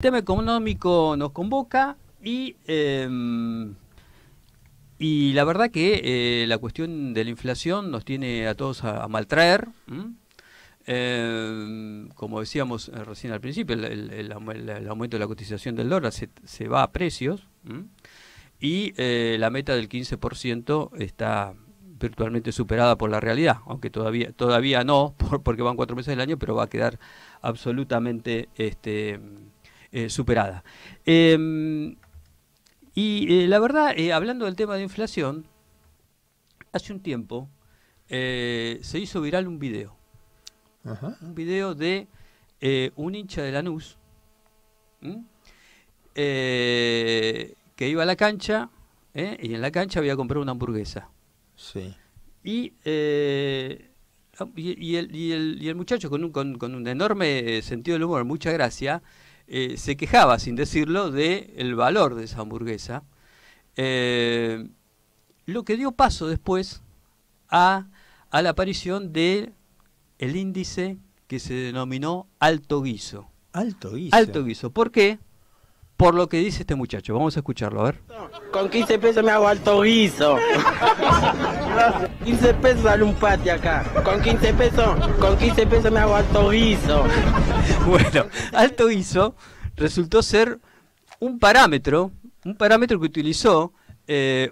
sistema económico nos convoca y la verdad que la cuestión de la inflación nos tiene a todos a maltraer. Como decíamos recién al principio, el aumento de la cotización del dólar se va a precios, y la meta del 15% está virtualmente superada por la realidad, aunque todavía no, porque van 4 meses del año, pero va a quedar absolutamente superada. La verdad, hablando del tema de inflación, hace un tiempo se hizo viral un video. Ajá. Un video de un hincha de Lanús que iba a la cancha, y en la cancha había comprado una hamburguesa. Sí. Y el muchacho con un enorme sentido del humor, mucha gracia, se quejaba, sin decirlo, del valor de esa hamburguesa. Lo que dio paso después a la aparición de el índice que se denominó alto guiso. Alto guiso. Alto guiso. ¿Por qué? Por lo que dice este muchacho. Vamos a escucharlo, a ver. Con 15 pesos me hago alto guiso. 15 pesos sale un pati acá. Con 15 pesos me hago alto guiso. Bueno, alto guiso resultó ser un parámetro que utilizó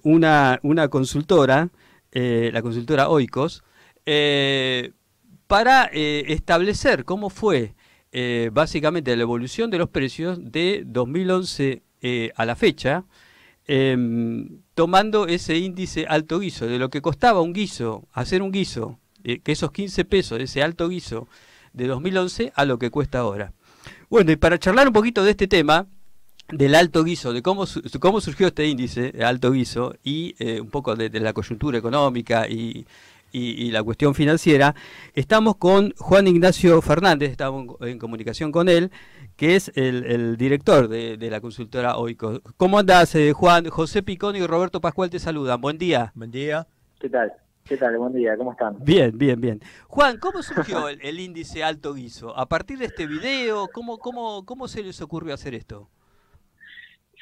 una consultora, la consultora Oikos, para establecer cómo fue básicamente la evolución de los precios de 2011 a la fecha, tomando ese índice alto guiso, de lo que costaba un guiso, hacer un guiso, que esos 15 pesos, ese alto guiso de 2011 a lo que cuesta ahora. Bueno, y para charlar un poquito de este tema, del alto guiso, de cómo surgió este índice alto guiso y un poco de la coyuntura económica y la cuestión financiera, estamos con Juan Ignacio Fernández, estamos en comunicación con él, que es el director de la consultora Oikos. ¿Cómo andás, Juan? José Picón y Roberto Pascual te saludan. Buen día. Buen día. ¿Qué tal? ¿Qué tal? Buen día, ¿cómo están? Bien, bien, bien. Juan, ¿cómo surgió el índice alto guiso? ¿A partir de este video? ¿Cómo se les ocurrió hacer esto?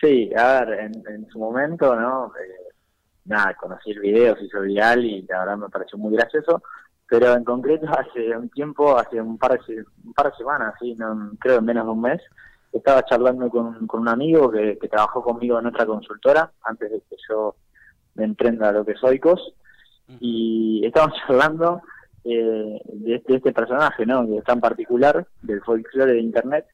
Sí, a ver, en su momento, ¿no? Nada, conocí el video, se hizo viral y la verdad me pareció muy gracioso, pero en concreto hace un tiempo, hace un par de semanas, ¿sí? No, creo en menos de un mes, estaba charlando con un amigo que trabajó conmigo en otra consultora, antes de que yo me emprenda a lo que soy Oikos, y estábamos charlando de este personaje, ¿no? Que es tan particular, del folclore de Internet,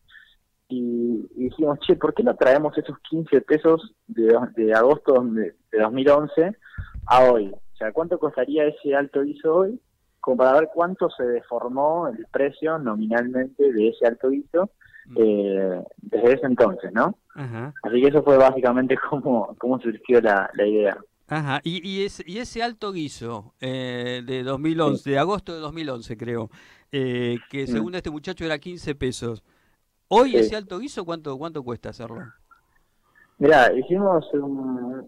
y dijimos, che, ¿por qué no traemos esos 15 pesos de agosto de 2011 a hoy? O sea, ¿cuánto costaría ese alto guiso hoy? Como para ver cuánto se deformó el precio nominalmente de ese alto guiso desde ese entonces, ¿no? Ajá. Así que eso fue básicamente cómo surgió la idea. Ajá. Y ese alto guiso de 2011, Sí. de agosto de 2011 creo, que según este muchacho era 15 pesos. Hoy Sí. ese alto guiso, ¿cuánto cuesta hacerlo? Mirá, hicimos un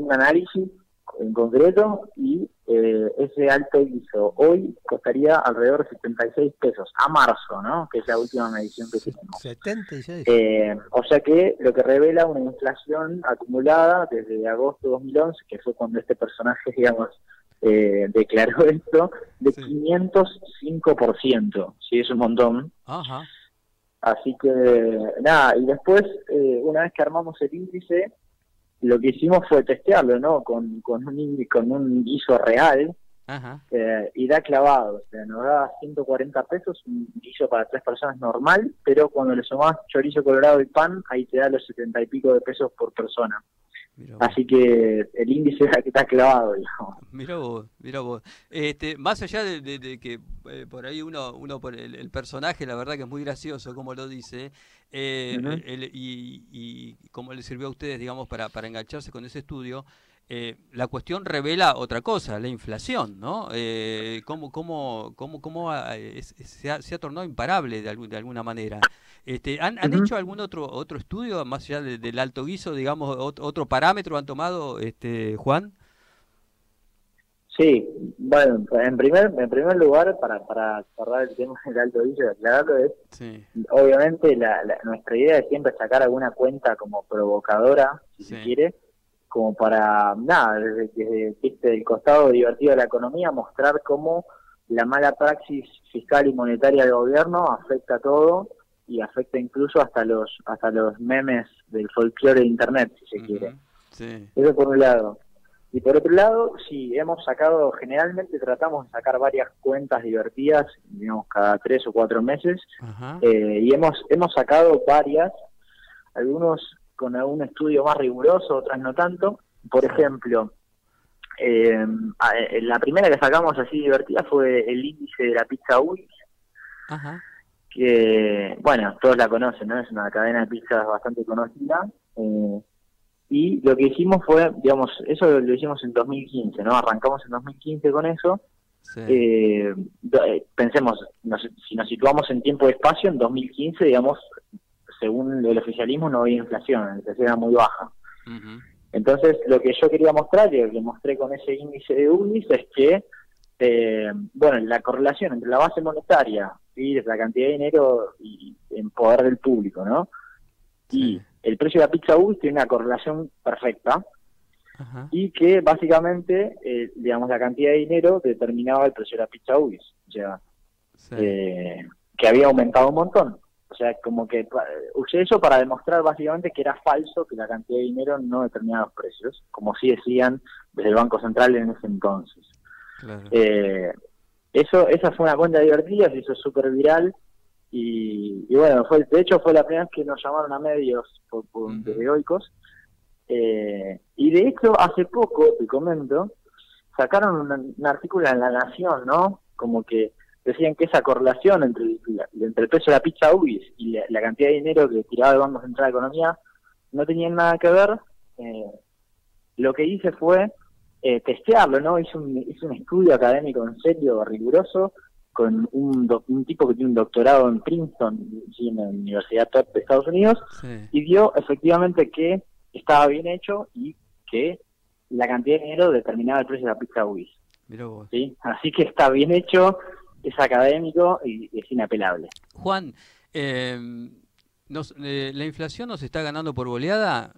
análisis en concreto y ese alto guiso hoy costaría alrededor de 76 pesos a marzo, ¿no? Que es la última medición que tenemos. 76. O sea que lo que revela una inflación acumulada desde agosto de 2011, que fue cuando este personaje, digamos, declaró esto, de Sí. 505%, sí, es un montón. Ajá. Así que, nada, y después, una vez que armamos el índice, lo que hicimos fue testearlo, ¿no? Con un guiso real, Ajá. y da clavado, o sea, nos da 140 pesos, un guiso para 3 personas normal, pero cuando le sumás chorizo colorado y pan, ahí te da los 70 y pico de pesos por persona. Mirá vos. Así que el índice está clavado, digamos. Mirá vos, mirá vos. Más allá de que por ahí uno por el personaje, la verdad que es muy gracioso como lo dice, Ujú. y cómo le sirvió a ustedes, digamos, para engancharse con ese estudio, la cuestión revela otra cosa, la inflación, ¿no? Cómo se ha tornado imparable de alguna manera. ¿Han Ujú. hecho algún otro estudio, más allá del alto guiso, digamos, otro parámetro han tomado, Juan? Sí, bueno, en primer lugar, para cerrar el tema del Alto Guiso y aclararlo, es Sí, obviamente nuestra idea es siempre sacar alguna cuenta como provocadora, si se sí. quiere, como para, nada, desde el costado divertido de la economía, mostrar cómo la mala praxis fiscal y monetaria del gobierno afecta a todo y afecta incluso hasta los memes del folclore de Internet, si se quiere. Ujú, sí. Eso por un lado. Y por otro lado, sí, generalmente tratamos de sacar varias cuentas divertidas, digamos, cada 3 o 4 meses, Ajá. y hemos sacado varias, algunos con algún estudio más riguroso, otras no tanto. Por ejemplo, la primera que sacamos así divertida fue el índice de la pizza Uy, Ajá. que, bueno, todos la conocen, ¿no? Es una cadena de pizzas bastante conocida. Y lo que hicimos fue, digamos, eso lo hicimos en 2015, ¿no? Arrancamos en 2015 con eso. Sí. Pensemos, si nos situamos en tiempo y espacio, en 2015, digamos, según el oficialismo no había inflación, la inflación era muy baja. Ujú. Entonces, lo que yo quería mostrar, y lo que mostré con ese índice de UNIS, es que, bueno, la correlación entre la base monetaria y la cantidad de dinero y en poder del público, ¿no? Y Sí. el precio de la pizza UNIS tiene una correlación perfecta, Ajá. y que básicamente, digamos, la cantidad de dinero determinaba el precio de la pizza UNIS. O sea, Sí. que había aumentado un montón. O sea, como que usé eso para demostrar básicamente que era falso que la cantidad de dinero no determinaba los precios, como sí decían desde el Banco Central en ese entonces. Claro. Esa fue una cuenta divertida, se hizo súper viral, y bueno, de hecho fue la primera vez que nos llamaron a medios Ujú. periódicos, y de hecho hace poco, te comento, sacaron un artículo en La Nación, ¿no? Como que decían que esa correlación entre el precio de la pizza UBIS y la cantidad de dinero que tiraba el Banco Central de Economía no tenían nada que ver. Lo que hice fue testearlo, ¿no? Hice un estudio académico en serio, riguroso, con un tipo que tiene un doctorado en Princeton, ¿sí? En la Universidad Top de Estados Unidos, Sí. y vio efectivamente que estaba bien hecho y que la cantidad de dinero determinaba el precio de la pizza UBIS. Mirá vos. ¿Sí? Así que está bien hecho, es académico y es inapelable. Juan, la inflación nos está ganando por goleada,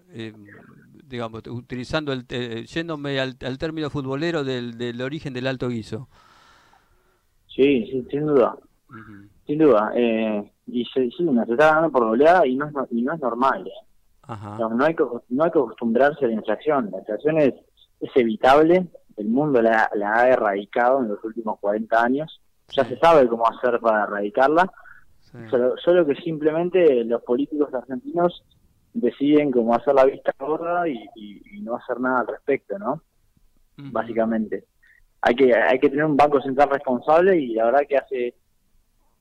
digamos, utilizando yéndome al término futbolero del origen del Alto Guiso. Sí, sí, sin duda. Ujú. Sin duda. Sí, nos está ganando por goleada y no es normal. Ajá. Digamos, no hay que acostumbrarse a la inflación. La inflación es evitable. El mundo la ha erradicado en los últimos 40 años. Ya Sí. se sabe cómo hacer para erradicarla. Sí. Solo que simplemente los políticos argentinos deciden cómo hacer la vista gorda y no hacer nada al respecto, ¿no? Ujú. Básicamente. Hay que tener un banco central responsable, y la verdad que hace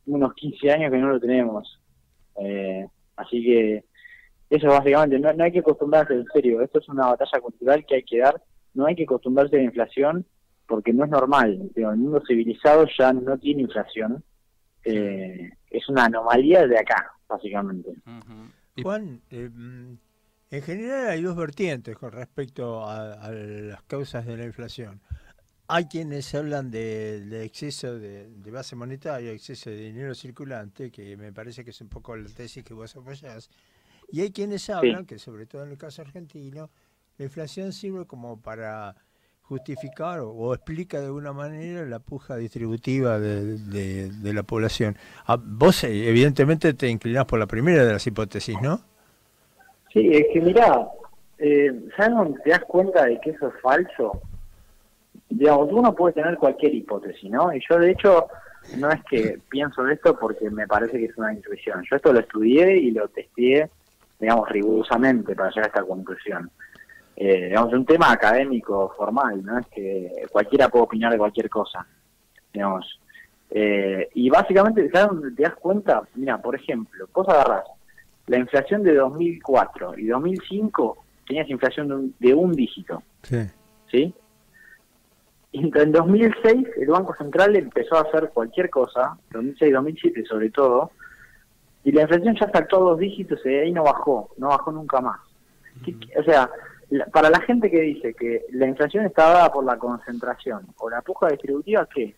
unos 15 años que no lo tenemos. Así que eso básicamente, no hay que acostumbrarse, en serio, esto es una batalla cultural que hay que dar. No hay que acostumbrarse a la inflación porque no es normal. Digo, el mundo civilizado ya no tiene inflación. Es una anomalía de acá, básicamente. Ujú. Juan, en general hay dos vertientes con respecto a las causas de la inflación. Hay quienes hablan de exceso de base monetaria, exceso de dinero circulante, que me parece que es un poco la tesis que vos apoyás. Y hay quienes hablan, que sobre todo en el caso argentino, la inflación sirve como para justificar o explica de alguna manera la puja distributiva de la población. Vos evidentemente te inclinás por la primera de las hipótesis, ¿no? Sí, es que mirá, ¿sabes dónde te das cuenta de que eso es falso? Digamos, uno puede tener cualquier hipótesis, ¿no? Y yo, de hecho, no es que pienso esto porque me parece que es una intuición. Yo esto lo estudié y lo testé, digamos, rigurosamente para llegar a esta conclusión. Digamos, un tema académico formal, ¿no? Es que cualquiera puede opinar de cualquier cosa, digamos. Y básicamente, ¿sabes dónde te das cuenta? Mira, por ejemplo, vos agarrás la inflación de 2004 y 2005, tenías inflación de un dígito, Sí. ¿sí? Y en 2006 el Banco Central empezó a hacer cualquier cosa, 2006 y 2007 sobre todo, y la inflación ya saltó a 2 dígitos y de ahí no bajó nunca más. O sea, para la gente que dice que la inflación está dada por la concentración o la puja distributiva, ¿qué?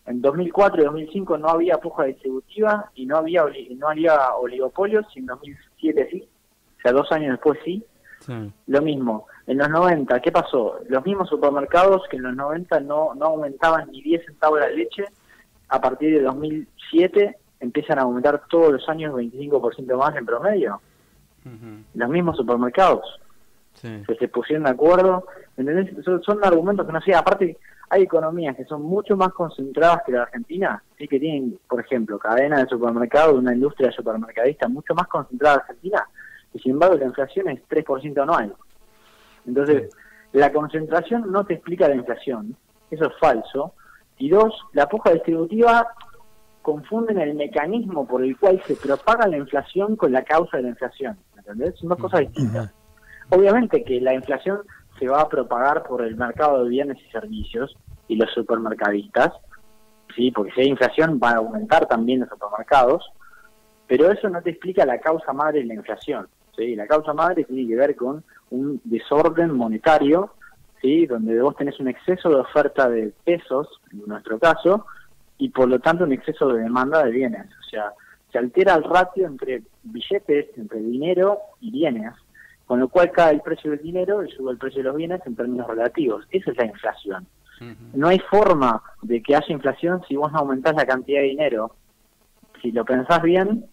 En 2004 y 2005 no había puja distributiva y no había oligopolios, y en 2007 sí, o sea, 2 años después sí. Lo mismo, en los 90, ¿qué pasó? Los mismos supermercados que en los 90 no aumentaban ni 10 centavos la leche, a partir de 2007 empiezan a aumentar todos los años 25% más en promedio. Los mismos supermercados que se pusieron de acuerdo, ¿entendés? Son argumentos que no sé, aparte hay economías que son mucho más concentradas que la Argentina, sí, que tienen, por ejemplo, cadenas de supermercados, una industria supermercadista mucho más concentrada que Argentina, y sin embargo la inflación es 3% anual. Entonces, la concentración no te explica la inflación, eso es falso. Y dos, la puja distributiva confunden el mecanismo por el cual se propaga la inflación con la causa de la inflación, ¿entendés? Son dos cosas distintas. Obviamente que la inflación se va a propagar por el mercado de bienes y servicios y los supermercadistas, sí, porque si hay inflación va a aumentar también los supermercados, pero eso no te explica la causa madre de la inflación, ¿sí? La causa madre tiene que ver con un desorden monetario, ¿sí? Donde vos tenés un exceso de oferta de pesos, en nuestro caso, y por lo tanto un exceso de demanda de bienes. O sea, se altera el ratio entre billetes, entre dinero y bienes, con lo cual cae el precio del dinero y sube el precio de los bienes en términos relativos. Esa es la inflación. No hay forma de que haya inflación si vos no aumentás la cantidad de dinero. Si lo pensás bien,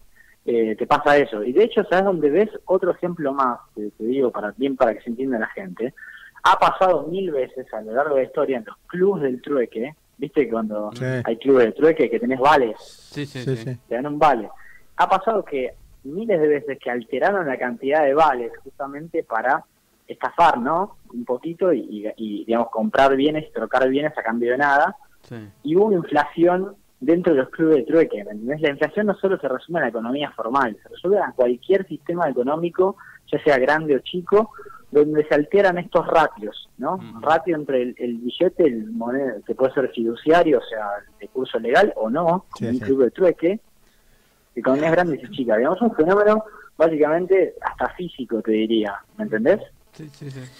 te pasa eso. Y de hecho, ¿sabes dónde ves otro ejemplo más? Te digo para que se entienda la gente. Ha pasado 1000 veces a lo largo de la historia en los clubes del trueque. ¿Viste que cuando hay clubes del trueque que tenés vales? Sí. Te dan un vale. Ha pasado que miles de veces que alteraron la cantidad de vales justamente para estafar, ¿no? Un poquito y digamos, comprar bienes y trocar bienes a cambio de nada. Y hubo una inflación dentro de los clubes de trueque, ¿me entendés? La inflación no solo se resume en la economía formal, se resume en cualquier sistema económico, ya sea grande o chico, donde se alteran estos ratios, ¿no? Ratio entre el billete, el moneda, que puede ser fiduciario, o sea, de curso legal o no, como un club de trueque, economías grandes y chicas. Digamos, un fenómeno básicamente hasta físico, te diría, ¿me entendés? Sí,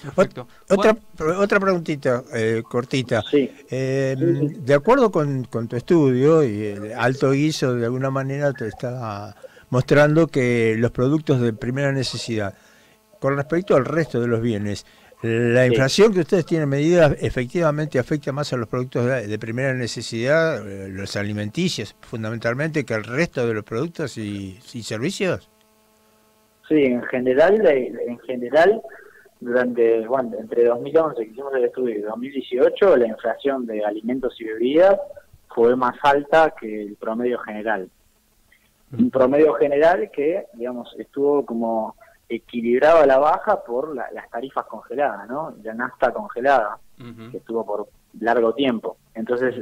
perfecto. Otra preguntita cortita. Sí. De acuerdo con tu estudio, y el Alto Guiso de alguna manera te está mostrando que los productos de primera necesidad, con respecto al resto de los bienes, la inflación que ustedes tienen medida efectivamente afecta más a los productos de primera necesidad, los alimenticios fundamentalmente, que al resto de los productos y servicios. Sí, en general, entre 2011 que hicimos el estudio y 2018, la inflación de alimentos y bebidas fue más alta que el promedio general. Un promedio general que, digamos, estuvo como equilibrado a la baja por las tarifas congeladas, ¿no? La nafta congelada, que estuvo por largo tiempo. Entonces,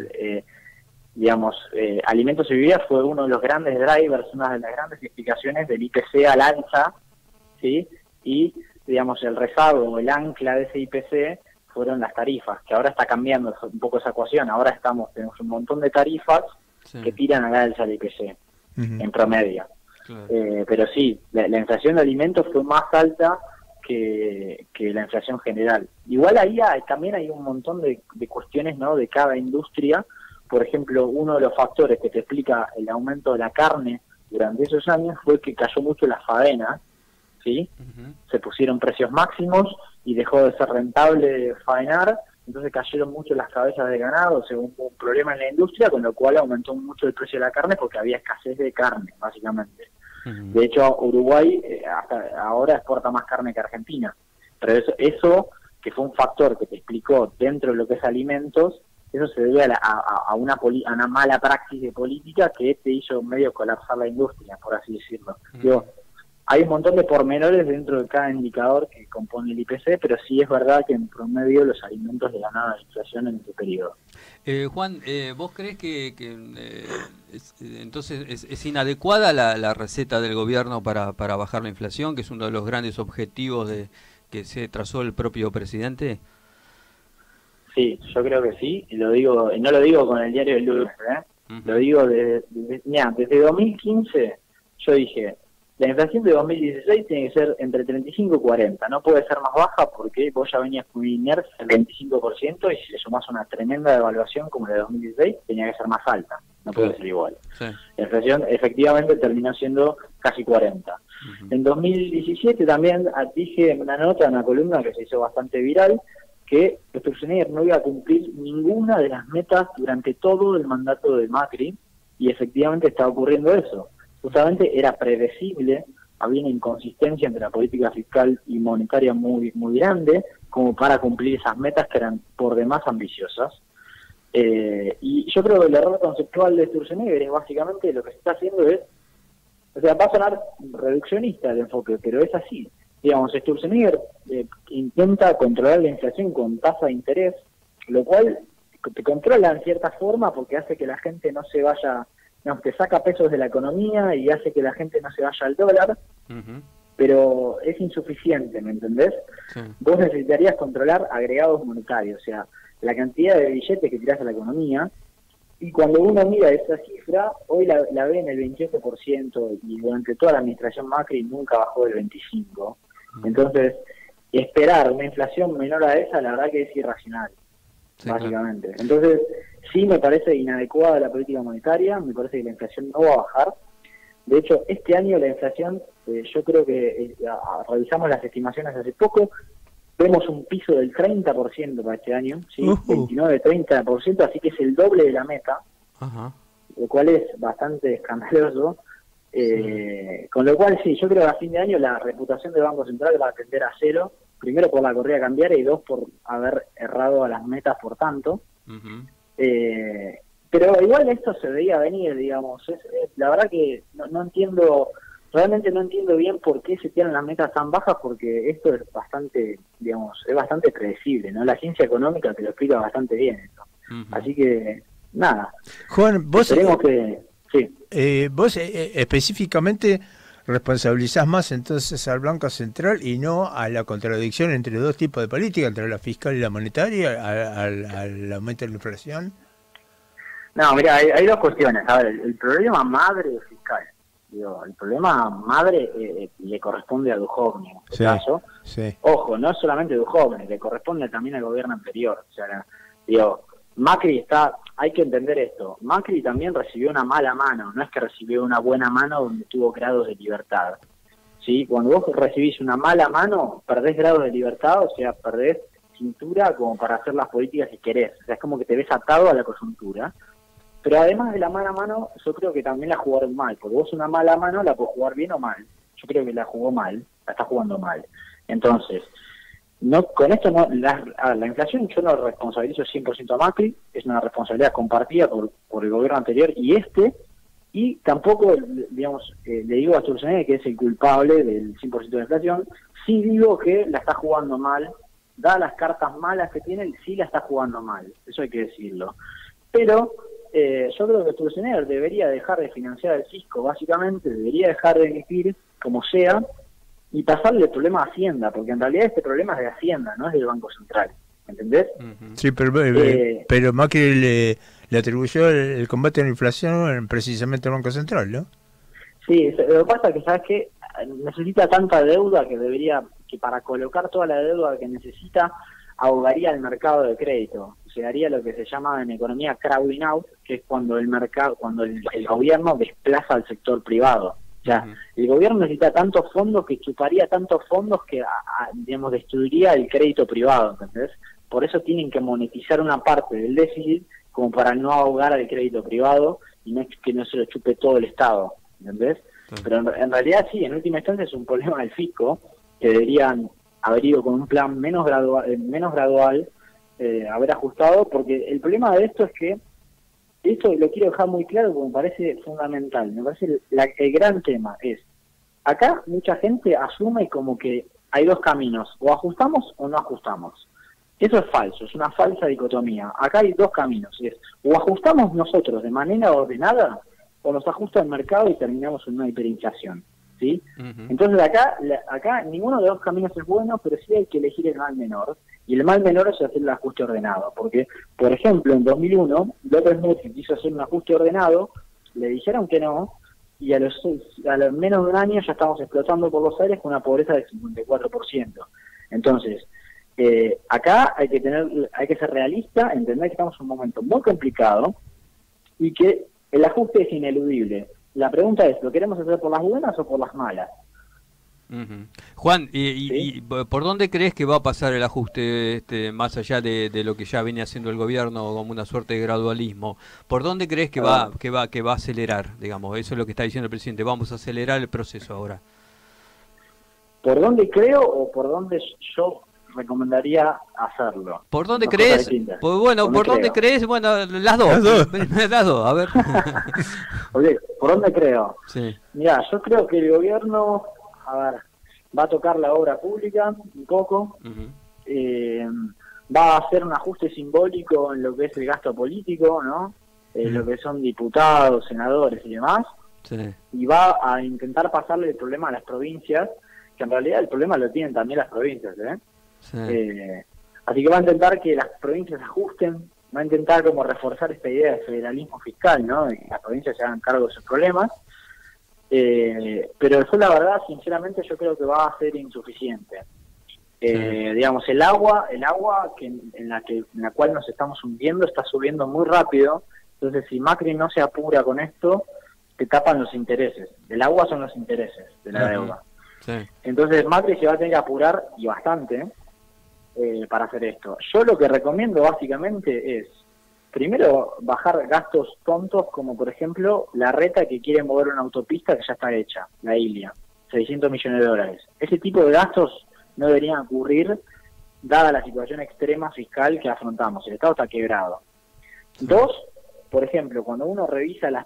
alimentos y bebidas fue uno de los grandes drivers, una de las grandes explicaciones del IPC al alza, ¿sí? Y, digamos, el rezago o el ancla de ese IPC fueron las tarifas, que ahora está cambiando un poco esa ecuación. Ahora tenemos un montón de tarifas que tiran a la alza del IPC, en promedio. Claro. Pero sí, la inflación de alimentos fue más alta que la inflación general. Igual ahí también hay un montón de cuestiones, ¿no? De cada industria. Por ejemplo, uno de los factores que te explica el aumento de la carne durante esos años fue que cayó mucho la faena, ¿sí? Se pusieron precios máximos y dejó de ser rentable faenar, entonces cayeron mucho las cabezas de ganado, según un problema en la industria, con lo cual aumentó mucho el precio de la carne porque había escasez de carne, básicamente. De hecho, Uruguay hasta ahora exporta más carne que Argentina, pero eso que fue un factor que te explicó dentro de lo que es alimentos, eso se debe a una mala praxis de política que te hizo medio colapsar la industria, por así decirlo. Digo, hay un montón de pormenores dentro de cada indicador que compone el IPC, pero sí es verdad que en promedio los alimentos le ganaron la inflación en ese periodo. Juan, ¿vos crees que entonces es inadecuada la receta del gobierno para bajar la inflación, que es uno de los grandes objetivos que se trazó el propio presidente? Sí, yo creo que sí, y no lo digo con el diario del lunes, lo digo desde 2015. Yo dije, la inflación de 2016 tiene que ser entre 35 y 40, no puede ser más baja porque vos ya venías con una inercia del 25% y si le sumás una tremenda devaluación como la de 2016, tenía que ser más alta, no puede ser igual. Sí. La inflación efectivamente terminó siendo casi 40. En 2017 también dije en una nota, en una columna que se hizo bastante viral, que Sturzenegger no iba a cumplir ninguna de las metas durante todo el mandato de Macri, y efectivamente está ocurriendo eso. Justamente era predecible, había una inconsistencia entre la política fiscal y monetaria muy grande, como para cumplir esas metas que eran por demás ambiciosas. Y yo creo que el error conceptual de Sturzenegger es básicamente lo que se está haciendo es, o sea, va a sonar reduccionista el enfoque, pero es así. Digamos, Sturzenegger intenta controlar la inflación con tasa de interés, lo cual te controla en cierta forma porque hace que la gente no se vaya, digamos, te saca pesos de la economía y hace que la gente no se vaya al dólar, pero es insuficiente, ¿me entendés? Sí. Vos necesitarías controlar agregados monetarios, o sea, la cantidad de billetes que tirás a la economía, y cuando uno mira esa cifra, hoy la ve en el 28% y durante toda la administración Macri nunca bajó del 25%. Entonces, esperar una inflación menor a esa, la verdad que es irracional, Sí, básicamente. Entonces, sí me parece inadecuada la política monetaria, me parece que la inflación no va a bajar. De hecho, este año la inflación, yo creo que revisamos las estimaciones hace poco, vemos un piso del 30% para este año, ¿sí? 29-30%, así que es el doble de la meta, Ajá. lo cual es bastante escandaloso. Con lo cual, sí, yo creo que a fin de año la reputación del Banco Central va a tender a cero, primero por la corrida cambiaria y dos por haber errado a las metas por tanto. Pero igual esto se veía venir, digamos. La verdad que no entiendo, realmente no entiendo bien por qué se tienen las metas tan bajas, porque esto es bastante, digamos, es bastante predecible, ¿no? La ciencia económica te lo explica bastante bien esto. Así que, nada. Juan, vos, Esperemos que, sí. vos específicamente responsabilizás más entonces al Banco Central y no a la contradicción entre dos tipos de política, entre la fiscal y la monetaria, al aumento de la inflación. No, mira, hay dos cuestiones. A ver, el problema madre es fiscal. Digo, el problema madre le corresponde a Duhovne, en este caso. Sí. Ojo, no es solamente Duhovne, le corresponde también al gobierno anterior. O sea, digo, Macri hay que entender esto, Macri también recibió una mala mano, no es que recibió una buena mano donde tuvo grados de libertad. ¿Sí? Cuando vos recibís una mala mano, perdés grados de libertad, o sea, perdés cintura como para hacer las políticas que querés. O sea, es como que te ves atado a la coyuntura. Pero además de la mala mano, yo creo que también la jugaron mal, porque vos una mala mano la podés jugar bien o mal. Yo creo que la jugó mal, la está jugando mal. Entonces, no, con esto no, la inflación yo no responsabilizo 100% a Macri, es una responsabilidad compartida por el gobierno anterior y tampoco, digamos, le digo a Sturzenegger que es el culpable del 100% de inflación, sí digo que la está jugando mal, dadas las cartas malas que tiene, sí la está jugando mal, eso hay que decirlo. Pero yo creo que Sturzenegger debería dejar de financiar el fisco, básicamente, debería dejar de emitir como sea, y pasarle el problema a Hacienda, porque en realidad este problema es de Hacienda, no es del Banco Central, ¿entendés? Sí, pero Macri le atribuyó el combate a la inflación precisamente al Banco Central, ¿no? Sí, lo que pasa es que, ¿sabes qué? Necesita tanta deuda que para colocar toda la deuda que necesita, ahogaría el mercado de crédito. Se haría lo que se llama en economía crowding out, que es cuando el gobierno desplaza al sector privado. O sea, el gobierno necesita tantos fondos que chuparía tantos fondos que, digamos, destruiría el crédito privado, ¿entendés? Por eso tienen que monetizar una parte del déficit como para no ahogar al crédito privado y no que no se lo chupe todo el Estado, ¿entendés? Pero en realidad sí, en última instancia es un problema del fisco, que deberían haber ido con un plan menos gradual, haber ajustado, porque el problema de esto es que esto lo quiero dejar muy claro porque me parece fundamental. Me parece el gran tema es, acá mucha gente asume como que hay dos caminos, o ajustamos o no ajustamos. Eso es falso, es una falsa dicotomía. Acá hay dos caminos, es o ajustamos nosotros de manera ordenada o nos ajusta el mercado y terminamos en una hiperinflación, ¿sí? Entonces acá ninguno de los dos caminos es bueno, pero sí hay que elegir el mal menor. Y el mal menor es hacer el ajuste ordenado, porque, por ejemplo, en 2001, López Murphy quiso hacer un ajuste ordenado, le dijeron que no, y a los menos de un año ya estamos explotando por los aires con una pobreza del 54%. Entonces, acá hay que ser realista, entender que estamos en un momento muy complicado y que el ajuste es ineludible. La pregunta es, ¿lo queremos hacer por las buenas o por las malas? Juan, ¿Sí? ¿por dónde crees que va a pasar el ajuste, más allá de lo que ya viene haciendo el gobierno como una suerte de gradualismo? ¿Por dónde crees que va a acelerar, digamos? Eso es lo que está diciendo el presidente. Vamos a acelerar el proceso ahora. ¿Por dónde creo o por dónde yo recomendaría hacerlo? ¿Por dónde Dos crees? cosas distintas. ¿Por dónde crees? Bueno, las dos. Las dos, a ver. Oye, ¿por dónde creo? Sí. Mirá, yo creo que el gobierno, va a tocar la obra pública un poco, va a hacer un ajuste simbólico en lo que es el gasto político, ¿no? Lo que son diputados, senadores y demás, y va a intentar pasarle el problema a las provincias, que en realidad el problema lo tienen también las provincias, así que va a intentar que las provincias ajusten, va a intentar como reforzar esta idea de federalismo fiscal, ¿no? De que las provincias se hagan cargo de sus problemas. Pero eso, la verdad, sinceramente, yo creo que va a ser insuficiente. Digamos, el agua en la cual nos estamos hundiendo está subiendo muy rápido. Entonces, si Macri no se apura con esto, te tapan los intereses. El agua son los intereses de la deuda. Entonces, Macri se va a tener que apurar, y bastante, para hacer esto. Yo lo que recomiendo básicamente es, primero, bajar gastos tontos, como por ejemplo la reta que quiere mover una autopista que ya está hecha, la Ilia, 600 millones de dólares. Ese tipo de gastos no deberían ocurrir, dada la situación extrema fiscal que afrontamos. El Estado está quebrado. Dos, por ejemplo, cuando uno revisa las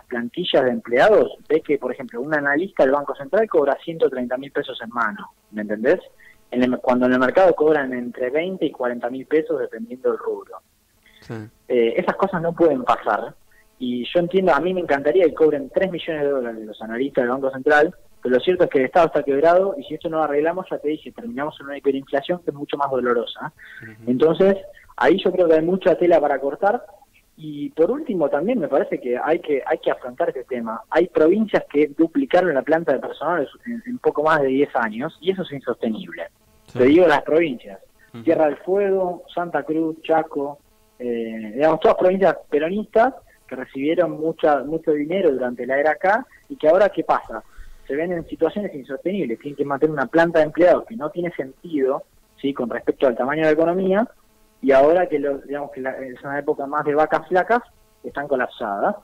plantillas de empleados, ve que, por ejemplo, un analista del Banco Central cobra 130.000 pesos en mano, ¿me entendés? Cuando en el mercado cobran entre 20 y 40.000 pesos dependiendo del rubro. Esas cosas no pueden pasar, y yo entiendo, a mí me encantaría que cobren 3 millones de dólares los analistas del Banco Central, pero lo cierto es que el Estado está quebrado, y si esto no lo arreglamos, ya te dije, terminamos en una hiperinflación que es mucho más dolorosa. Entonces, ahí yo creo que hay mucha tela para cortar. Y por último, también me parece que hay que afrontar este tema. Hay provincias que duplicaron la planta de personal en poco más de 10 años, y eso es insostenible. Te digo las provincias: Tierra del Fuego, Santa Cruz, Chaco, digamos, todas provincias peronistas que recibieron mucho dinero durante la era acá, y que ahora, ¿qué pasa? Se ven en situaciones insostenibles, tienen que mantener una planta de empleados que no tiene sentido, ¿sí?, con respecto al tamaño de la economía, y ahora que digamos que es una época más de vacas flacas, están colapsadas.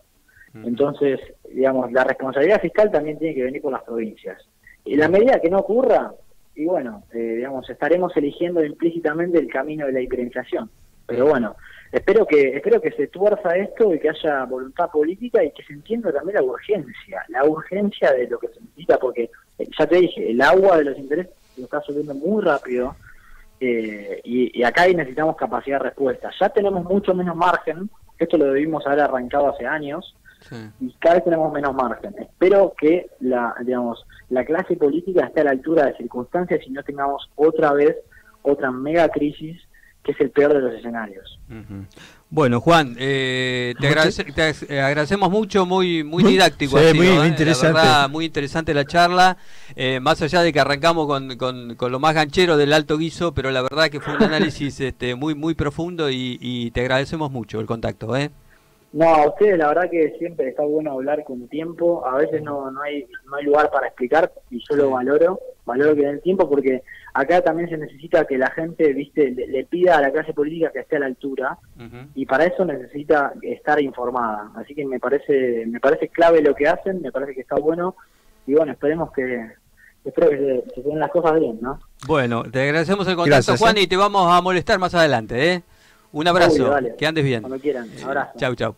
Entonces, digamos, la responsabilidad fiscal también tiene que venir por las provincias. Y en la medida que no ocurra, y bueno, digamos, estaremos eligiendo implícitamente el camino de la hiperinflación. Pero bueno, espero que se tuerza esto y que haya voluntad política, y que se entienda también la urgencia de lo que se necesita, porque ya te dije, el agua de los intereses lo está subiendo muy rápido, y acá necesitamos capacidad de respuesta. Ya tenemos mucho menos margen, esto lo debimos haber arrancado hace años, y cada vez tenemos menos margen. Espero que la clase política esté a la altura de circunstancias y no tengamos otra vez otra mega crisis, que es el peor de los escenarios. Bueno, Juan, te agradecemos mucho, muy didáctico. Sí, muy interesante. La verdad, muy interesante la charla, más allá de que arrancamos con lo más ganchero del alto guiso, pero la verdad que fue un análisis muy profundo, y te agradecemos mucho el contacto. No, a ustedes, la verdad que siempre está bueno hablar con tiempo. A veces no hay lugar para explicar, y yo lo valoro que den tiempo, porque acá también se necesita que la gente, viste, le pida a la clase política que esté a la altura, y para eso necesita estar informada. Así que me parece clave lo que hacen, me parece que está bueno, y bueno, espero que se den las cosas bien, ¿no? Bueno, te agradecemos el contacto. Gracias, Juan, y te vamos a molestar más adelante, Un abrazo. Obvio, dale. Que andes bien. Cuando quieran. Abrazo. Chau.